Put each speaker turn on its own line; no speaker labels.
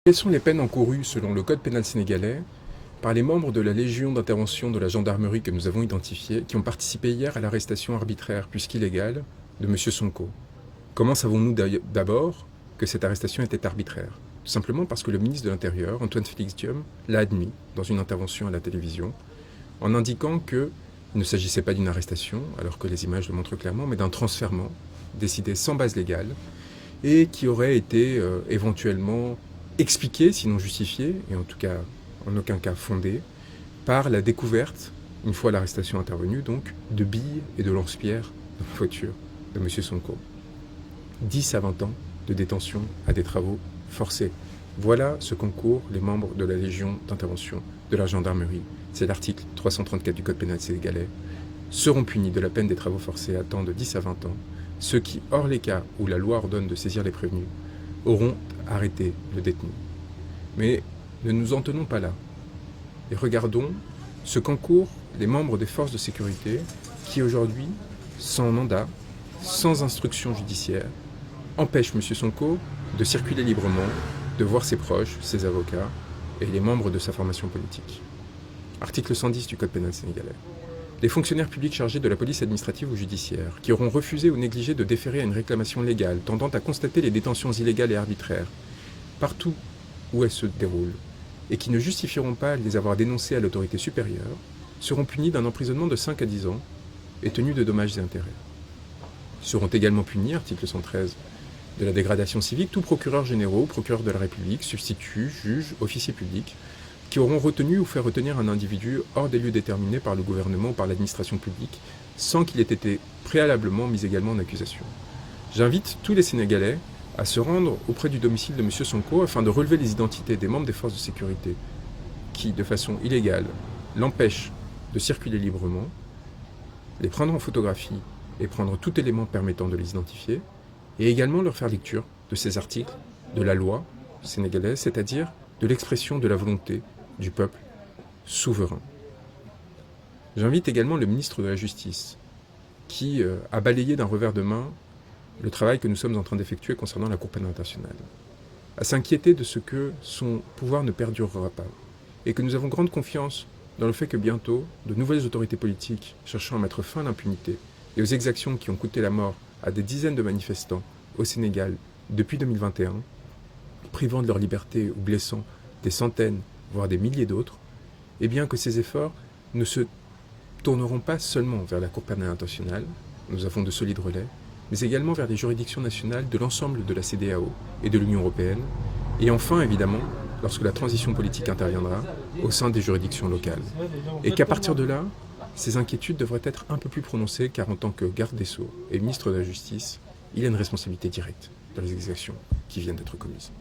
Quelles sont les peines encourues selon le code pénal sénégalais par les membres de la Légion d'intervention de la gendarmerie que nous avons identifiés, qui ont participé hier à l'arrestation arbitraire puisqu'illégale de M. Sonko? Comment savons-nous d'abord que cette arrestation était arbitraire? Tout simplement parce que le ministre de l'Intérieur, Antoine Félix Diome, l'a admis dans une intervention à la télévision, en indiquant qu'il ne s'agissait pas d'une arrestation, alors que les images le montrent clairement, mais d'un transfèrement décidé sans base légale et qui aurait été éventuellement expliqué, sinon justifié, et en tout cas en aucun cas fondé, par la découverte, une fois l'arrestation intervenue, donc, de billes et de lance-pierres dans la voiture de M. Sonko. 10 à 20 ans de détention à des travaux forcés. Voilà ce qu'encourent les membres de la Légion d'intervention de la gendarmerie. C'est l'article 334 du Code pénal sénégalais. Seront punis de la peine des travaux forcés à temps de 10 à 20 ans ceux qui, hors les cas où la loi ordonne de saisir les prévenus, auront arrêté le détenu. Mais ne nous en tenons pas là. Et regardons ce qu'encourent les membres des forces de sécurité qui aujourd'hui, sans mandat, sans instruction judiciaire, empêchent M. Sonko de circuler librement, de voir ses proches, ses avocats et les membres de sa formation politique. Article 110 du Code pénal sénégalais. Les fonctionnaires publics chargés de la police administrative ou judiciaire, qui auront refusé ou négligé de déférer à une réclamation légale tendant à constater les détentions illégales et arbitraires, partout où elles se déroulent, et qui ne justifieront pas de les avoir dénoncées à l'autorité supérieure, seront punis d'un emprisonnement de 5 à 10 ans et tenus de dommages et intérêts. Seront également punis, article 113, de la dégradation civique, tous procureurs généraux, procureurs de la République, substituts, juges, officiers publics, qui auront retenu ou fait retenir un individu hors des lieux déterminés par le gouvernement ou par l'administration publique, sans qu'il ait été préalablement mis également en accusation. J'invite tous les Sénégalais à se rendre auprès du domicile de M. Sonko afin de relever les identités des membres des forces de sécurité qui, de façon illégale, l'empêchent de circuler librement, les prendre en photographie et prendre tout élément permettant de les identifier, et également leur faire lecture de ces articles de la loi sénégalaise, c'est-à-dire de l'expression de la volonté du peuple souverain. J'invite également le ministre de la Justice, qui a balayé d'un revers de main le travail que nous sommes en train d'effectuer concernant la Cour pénale internationale, à s'inquiéter de ce que son pouvoir ne perdurera pas, et que nous avons grande confiance dans le fait que bientôt, de nouvelles autorités politiques cherchant à mettre fin à l'impunité et aux exactions qui ont coûté la mort à des dizaines de manifestants au Sénégal depuis 2021, privant de leur liberté ou blessant des centaines, voire des milliers d'autres, et bien que ces efforts ne se tourneront pas seulement vers la Cour pénale internationale, nous avons de solides relais, mais également vers les juridictions nationales de l'ensemble de la CEDEAO et de l'Union européenne, et enfin, évidemment, lorsque la transition politique interviendra, au sein des juridictions locales. Et qu'à partir de là, ces inquiétudes devraient être un peu plus prononcées, car en tant que garde des Sceaux et ministre de la Justice, il a une responsabilité directe dans les exactions qui viennent d'être commises.